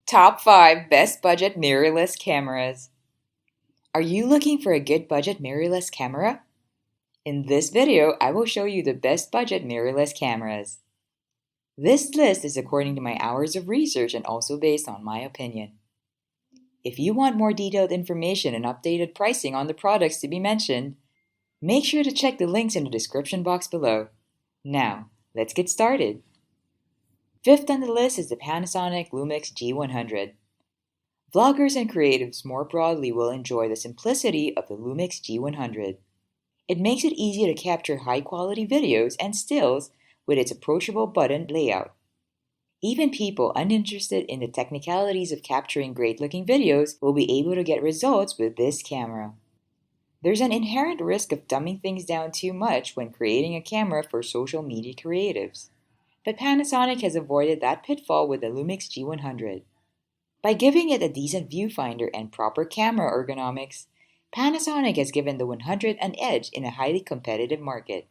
Top 5 Best Budget Mirrorless Cameras. Are you looking for a good budget mirrorless camera? In this video, I will show you the best budget mirrorless cameras. This list is according to my hours of research and also based on my opinion. If you want more detailed information and updated pricing on the products to be mentioned, make sure to check the links in the description box below. Now, let's get started. Fifth on the list is the Panasonic Lumix G100. Vloggers and creatives more broadly will enjoy the simplicity of the Lumix G100. It makes it easy to capture high-quality videos and stills with its approachable button layout. Even people uninterested in the technicalities of capturing great-looking videos will be able to get results with this camera. There's an inherent risk of dumbing things down too much when creating a camera for social media creatives. But Panasonic has avoided that pitfall with the Lumix G100. By giving it a decent viewfinder and proper camera ergonomics, Panasonic has given the 100 an edge in a highly competitive market.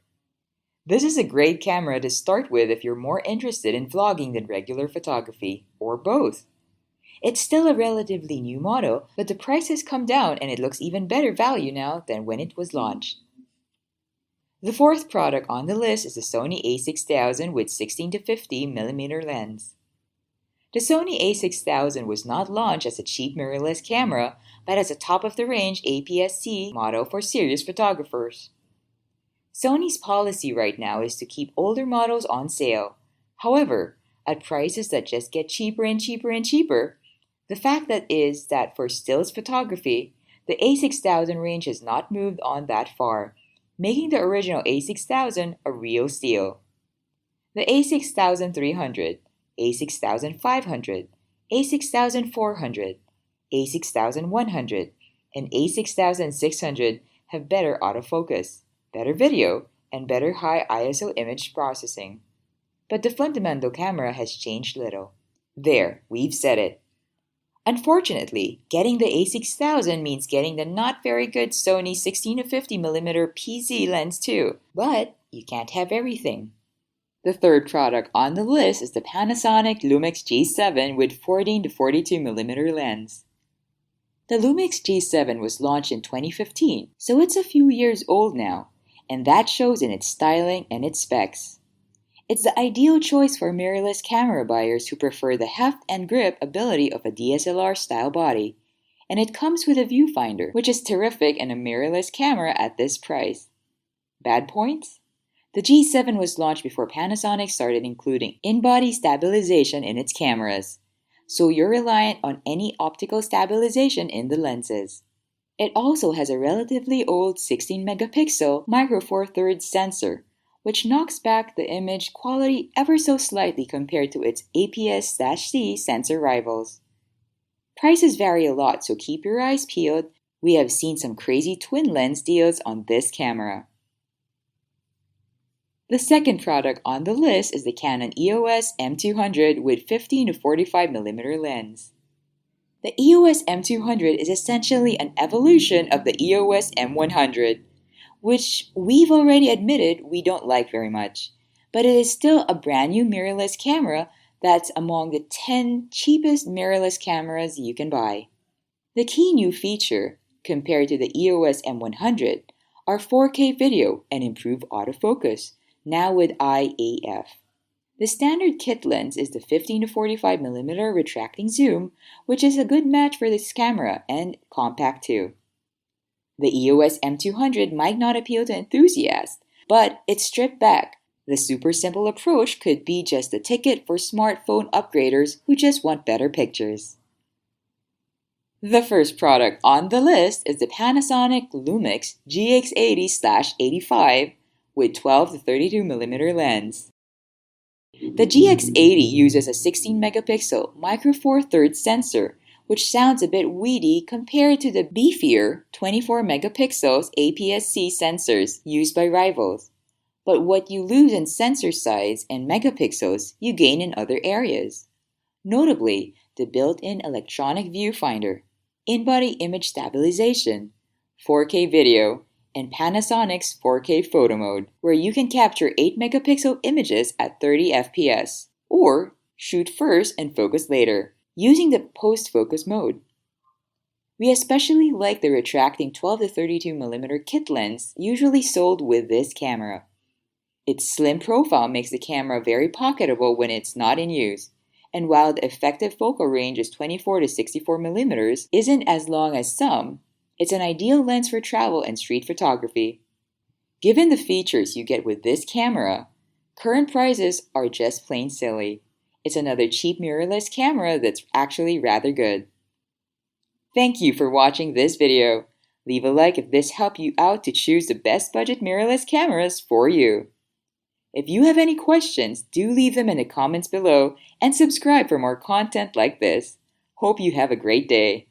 This is a great camera to start with if you're more interested in vlogging than regular photography, or both. It's still a relatively new model, but the price has come down and it looks even better value now than when it was launched. The fourth product on the list is the Sony A6000 with 16-50mm lens. The Sony A6000 was not launched as a cheap mirrorless camera, but as a top-of-the-range APS-C model for serious photographers. Sony's policy right now is to keep older models on sale. However, at prices that just get cheaper and cheaper and cheaper, the fact is that for stills photography, the A6000 range has not moved on that far, making the original A6000 a real steal. The A6300, A6500, A6400, A6100, and A6600 have better autofocus, better video, and better high ISO image processing. But the fundamental camera has changed little. There, we've said it. Unfortunately, getting the A6000 means getting the not very good Sony 16-50mm PZ lens too, but you can't have everything. The third product on the list is the Panasonic Lumix G7 with 14-42mm lens. The Lumix G7 was launched in 2015, so it's a few years old now, and that shows in its styling and its specs. It's the ideal choice for mirrorless camera buyers who prefer the heft and grip ability of a DSLR-style body, and it comes with a viewfinder, which is terrific in a mirrorless camera at this price. Bad points? The G7 was launched before Panasonic started including in-body stabilization in its cameras, so you're reliant on any optical stabilization in the lenses. It also has a relatively old 16-megapixel Micro Four Thirds sensor, which knocks back the image quality ever so slightly compared to its APS-C sensor rivals. Prices vary a lot, so keep your eyes peeled. We have seen some crazy twin lens deals on this camera. The second product on the list is the Canon EOS M200 with 15-45mm lens. The EOS M200 is essentially an evolution of the EOS M100, which we've already admitted we don't like very much, but it is still a brand new mirrorless camera that's among the 10 cheapest mirrorless cameras you can buy. The key new feature, compared to the EOS M100, are 4K video and improved autofocus, now with IAF. The standard kit lens is the 15-45mm retracting zoom, which is a good match for this camera and compact too. The EOS M200 might not appeal to enthusiasts, but it's stripped back. The super simple approach could be just a ticket for smartphone upgraders who just want better pictures. The first product on the list is the Panasonic Lumix GX80/85 with 12-32mm lens. The GX80 uses a 16-megapixel Micro Four Thirds sensor, which sounds a bit weedy compared to the beefier 24-megapixels APS-C sensors used by rivals. But what you lose in sensor size and megapixels, you gain in other areas. Notably, the built-in electronic viewfinder, in-body image stabilization, 4K video, and Panasonic's 4K photo mode, where you can capture 8-megapixel images at 30 fps, or shoot first and focus later. using the post-focus mode. We especially like the retracting 12 to 32mm kit lens usually sold with this camera. Its slim profile makes the camera very pocketable when it's not in use, and while the effective focal range is 24 to 64mm isn't as long as some, it's an ideal lens for travel and street photography. Given the features you get with this camera, current prices are just plain silly. It's another cheap mirrorless camera that's actually rather good. Thank you for watching this video. Leave a like if this helped you out to choose the best budget mirrorless cameras for you. If you have any questions, do leave them in the comments below and subscribe for more content like this. Hope you have a great day.